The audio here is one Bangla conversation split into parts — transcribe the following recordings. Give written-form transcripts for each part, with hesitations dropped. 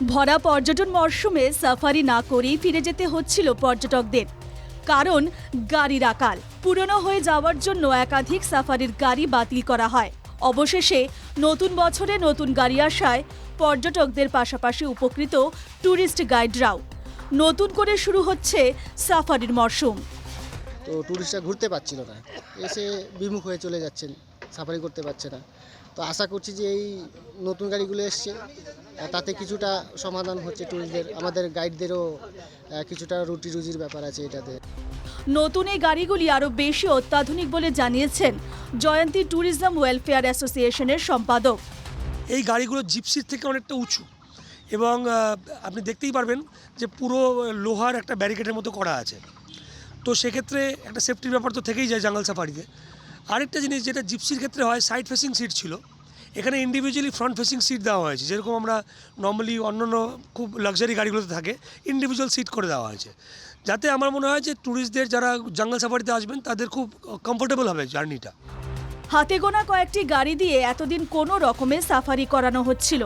ভরা পর্যটন মরশুমে সাফারি না করেই ফিরে যেতে হচ্ছিল পর্যটকদের, কারণ গাড়ির আকাল। পুরনো হয়ে যাওয়ার জন্য একাধিক সাফারির গাড়ি বাতিল করা হয়। অবশেষে নতুন বছরে নতুন গাড়ি আসায় পর্যটকদের পাশাপাশি উপকৃত ট্যুরিস্ট গাইডরাও। নতুন করে শুরু হচ্ছে সাফারির মরশুম। তো ট্যুরিস্টরা ঘুরতে পারছিল না, এসে বিমুখ হয়ে চলে যাচ্ছেন, সাফারি করতে পারছে না। তো আশা করছি যে এই নতুন গাড়িগুলো এসছে, তাতে কিছুটা সমাধান হচ্ছে ট্যুরিস্টদের, আমাদের গাইডদেরও কিছুটা রুটি রুজির ব্যাপার আছে এটাতে। নতুন এই গাড়িগুলি আরও বেশি অত্যাধুনিক বলে জানিয়েছেন জয়ন্তী ট্যুরিজম ওয়েলফেয়ার অ্যাসোসিয়েশনের সম্পাদক। এই গাড়িগুলো জিপসির থেকে অনেকটা উঁচু এবং আপনি দেখতেই পারবেন যে পুরো লোহার একটা ব্যারিকেডের মতো করা আছে। তো সেক্ষেত্রে একটা সেফটির ব্যাপার তো থেকেই যায় জাঙ্গল সাফারিতে। আরেকটা জিনিস যেটা জিপসির ক্ষেত্রে হয়, সাইড ফেসিং সিট ছিল, এখানে ইন্ডিভিজুয়ালি ফ্রন্ট ফেসিং সিট দেওয়া হয়েছে। যেরকম আমরা নর্মালি অন্যান্য খুব লাক্সারি গাড়িগুলোতে থাকে, ইন্ডিভিজুয়াল সিট করে দেওয়া হয়েছে, যাতে আমার মনে হয় যে ট্যুরিস্টদের যারা জঙ্গল সাফারিতে আসবেন তাদের খুব কমফোর্টেবল হবে জার্নিটা। হাতে গোনা কয়েকটি গাড়ি দিয়ে এতদিন কোনো রকমে সাফারি করানো হচ্ছিল।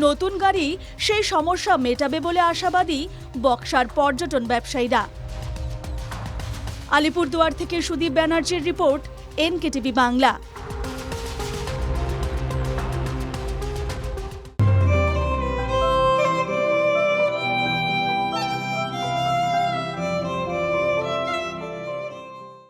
নতুন গাড়ি সেই সমস্যা মেটাবে বলে আশাবাদী বক্সার পর্যটন ব্যবসায়ীরা। আলিপুরদুয়ার থেকে সুদীপ ব্যানার্জির রিপোর্ট, NKTV বাংলা।